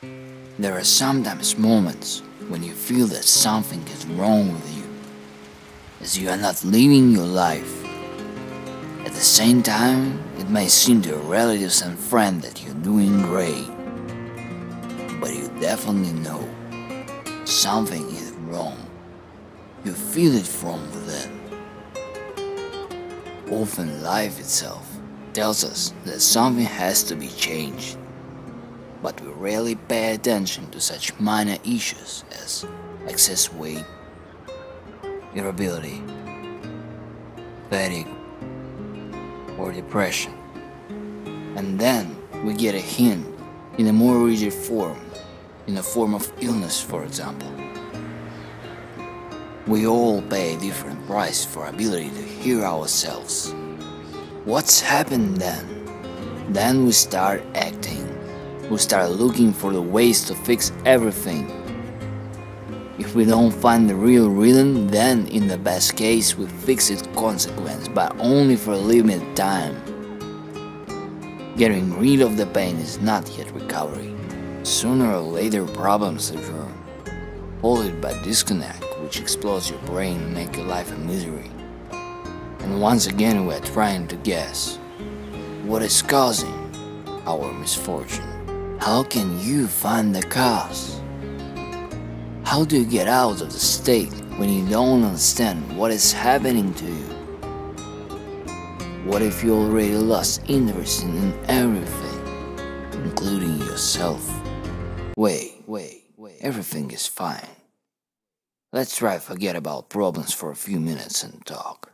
There are sometimes moments when you feel that something is wrong with you, as you are not living your life. At the same time, it may seem to your relatives and friends that you're doing great, but you definitely know something is wrong. You feel it from within. Often life itself tells us that something has to be changed, but we rarely pay attention to such minor issues as excess weight, irritability, fatigue, or depression. And then we get a hint in a more rigid form, in the form of illness, for example. We all pay a different price for ability to hear ourselves. What's happened then? Then we start acting. We start looking for the ways to fix everything. If we don't find the real reason, then in the best case we fix its consequence, but only for a limited time. Getting rid of the pain is not yet recovery. Sooner or later problems occur, followed by disconnect, which explodes your brain and make your life a misery. And once again we are trying to guess what is causing our misfortune. How can you find the cause? How do you get out of the state when you don't understand what is happening to you? What if you already lost interest in everything, including yourself? Wait, everything is fine. Let's try to forget about problems for a few minutes and talk.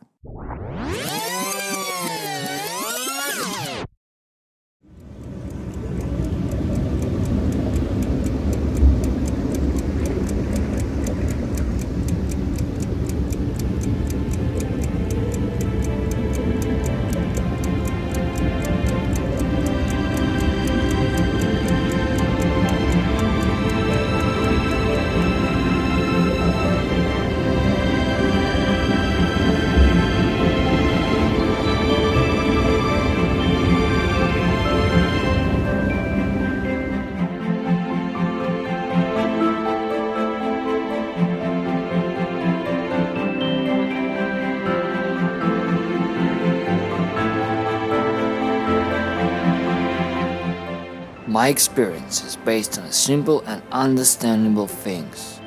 My experience is based on simple and understandable things.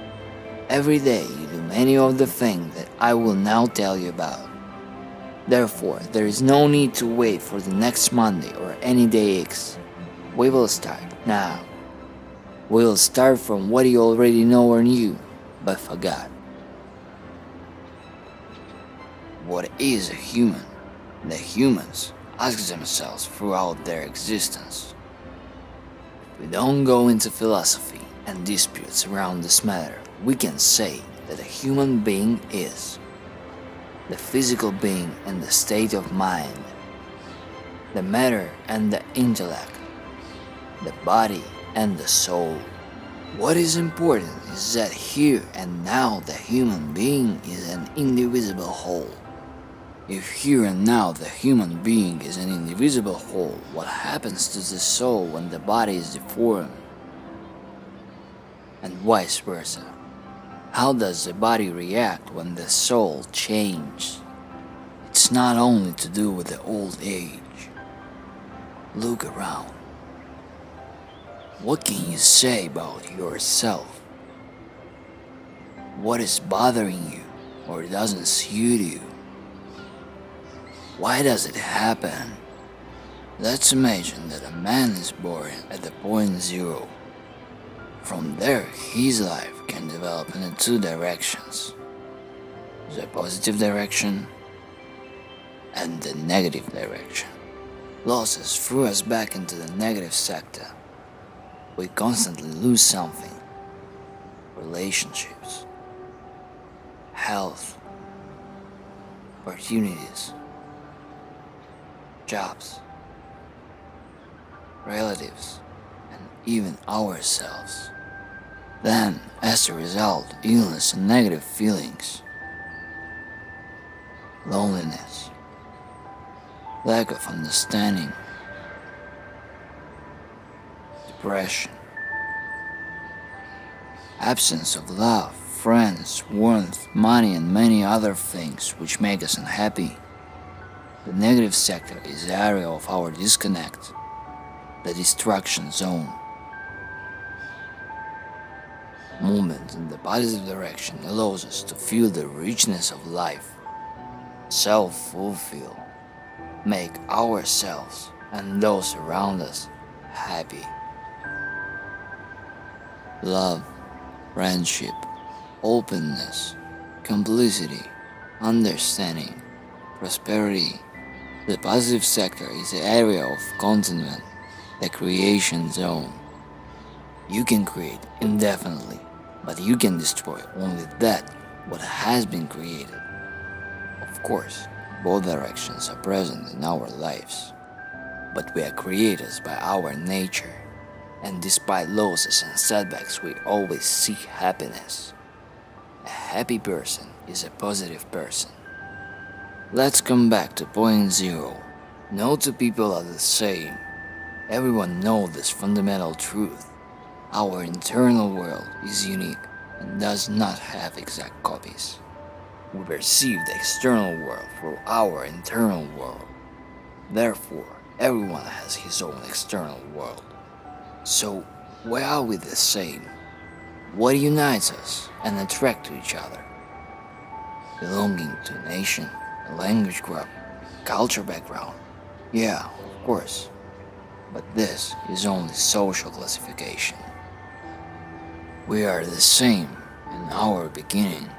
Every day you do many of the things that I will now tell you about. Therefore, there is no need to wait for the next Monday or any day X. We will start now. We will start from what you already know or knew, but forgot. What is a human? The humans ask themselves throughout their existence. We don't go into philosophy and disputes around this matter. We can say that a human being is the physical being and the state of mind, the matter and the intellect, the body and the soul. What is important is that here and now the human being is an indivisible whole. If here and now the human being is an indivisible whole, what happens to the soul when the body is deformed? And vice versa. How does the body react when the soul changes? It's not only to do with the old age. Look around. What can you say about yourself? What is bothering you or doesn't suit you? Why does it happen? Let's imagine that a man is born at the point zero. From there, his life can develop in two directions. The positive direction and the negative direction. Losses threw us back into the negative sector. We constantly lose something. Relationships, health, opportunities, jobs, relatives, and even ourselves. Then, as a result, illness and negative feelings, loneliness, lack of understanding, depression, Absence of love, friends, warmth, money, and many other things which make us unhappy. The negative sector is the area of our disconnect, the distraction zone. Movement in the positive direction allows us to feel the richness of life, self-fulfill, make ourselves and those around us happy. Love, friendship, openness, complicity, understanding, prosperity. The positive sector is the area of contentment, the creation zone. You can create indefinitely, but you can destroy only that what has been created. Of course, both directions are present in our lives, but we are creators by our nature, and despite losses and setbacks we always seek happiness. A happy person is a positive person. Let's come back to point zero. No two people are the same. Everyone knows this fundamental truth. Our internal world is unique and does not have exact copies. We perceive the external world through our internal world. Therefore, everyone has his own external world. So, why are we the same? What unites us and attracts to each other? Belonging to a nation, a language group, culture background. Yeah, of course. But this is only social classification. We are the same in our beginning.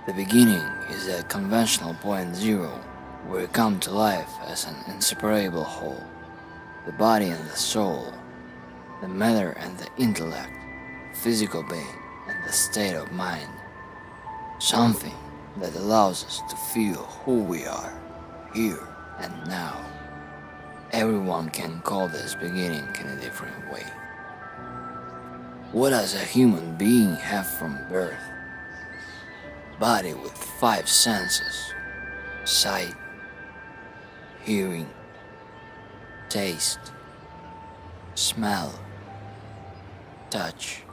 The beginning is that conventional point zero where we come to life as an inseparable whole. The body and the soul, the matter and the intellect, physical being and the state of mind. Something that allows us to feel who we are, here and now. Everyone can call this beginning in a different way. What does a human being have from birth? Body with 5 senses: sight, hearing, taste, smell, touch,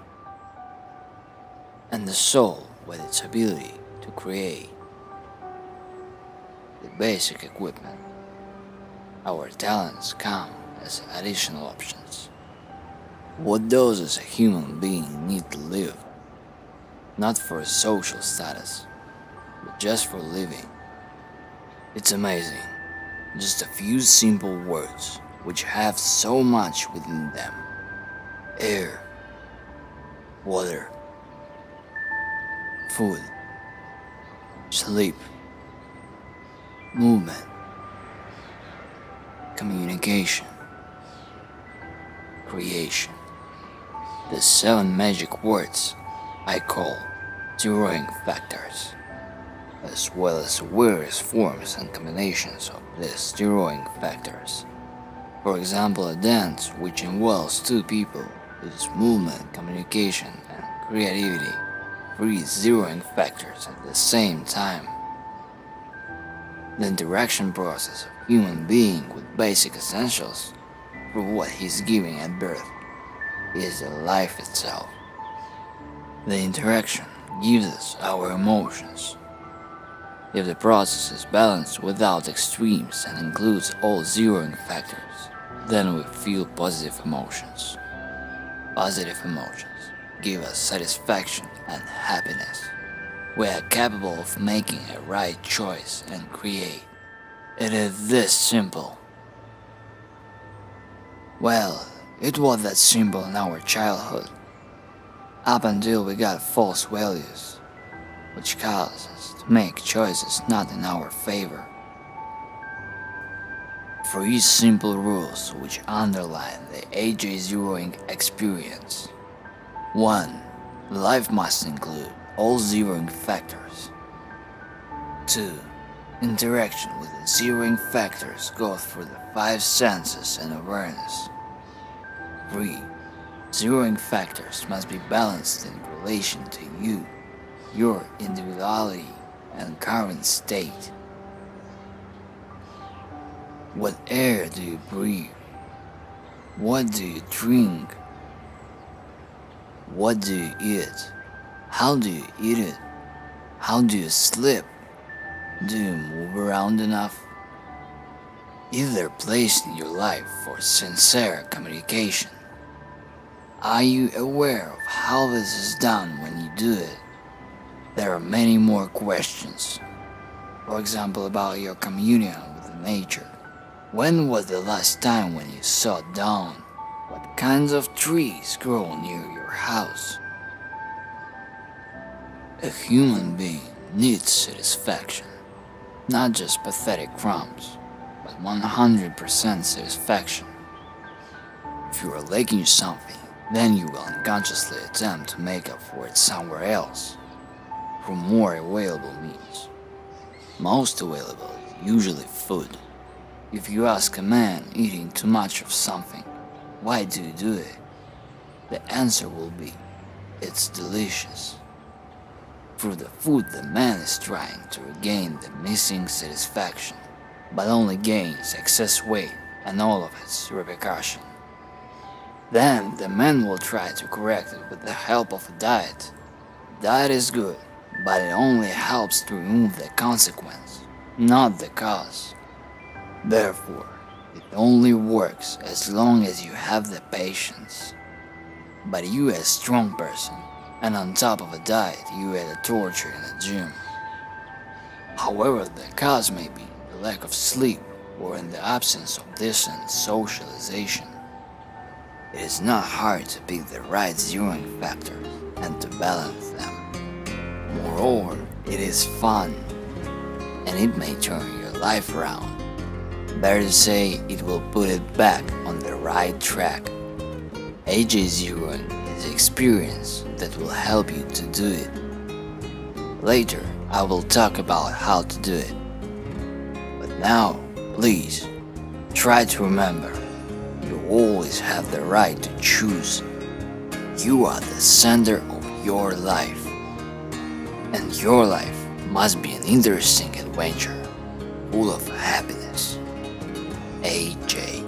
and the soul with its ability to create. The basic equipment. Our talents come as additional options. What does a human being need to live? Not for social status, but just for living. It's amazing. Just a few simple words which have so much within them. Air, water, food, sleep, movement, communication, creation. The 7 magic words I call zeroing factors, as well as various forms and combinations of these zeroing factors. For example, a dance which involves 2 people is movement, communication, and creativity, 3 zeroing factors at the same time. The interaction process of human being with basic essentials for what he's giving at birth is the life itself. The interaction gives us our emotions. If the process is balanced without extremes and includes all zeroing factors, then we feel positive emotions. Positive emotions give us satisfaction and happiness. We are capable of making a right choice and create. It is this simple. Well, it was that simple in our childhood, up until we got false values, which cause us to make choices not in our favor. 3 simple rules which underline the AJ zeroing experience. 1. Life must include all zeroing factors. 2. Interaction with the zeroing factors goes through the 5 senses and awareness. 3. Zeroing factors must be balanced in relation to you, your individuality, and current state. What air do you breathe? What do you drink? What do you eat? How do you eat it? How do you sleep? Do you move around enough? Is there a place in your life for sincere communication? Are you aware of how this is done when you do it? There are many more questions. For example, about your communion with nature. When was the last time when you sat down? What kinds of trees grow near your house? A human being needs satisfaction, not just pathetic crumbs, but 100% satisfaction. If you are lacking something, then you will unconsciously attempt to make up for it somewhere else, through more available means. Most available is usually food. If you ask a man eating too much of something, why do you do it? The answer will be, it's delicious. Through the food, the man is trying to regain the missing satisfaction, but only gains excess weight and all of its repercussion. Then the man will try to correct it with the help of a diet. Diet is good, but it only helps to remove the consequence, not the cause. Therefore, it only works as long as you have the patience. But you as a strong person, and on top of a diet you had a torture in the gym. However, the cause may be the lack of sleep or in the absence of decent socialization. It is not hard to pick the right zeroing factors and to balance them. Moreover, it is fun, and it may turn your life around. Better to say it will put it back on the right track. AJ zeroing is experience that will help you to do it. Later, I will talk about how to do it. But now, please, try to remember, you always have the right to choose. You are the center of your life. And your life must be an interesting adventure, full of happiness. AJ.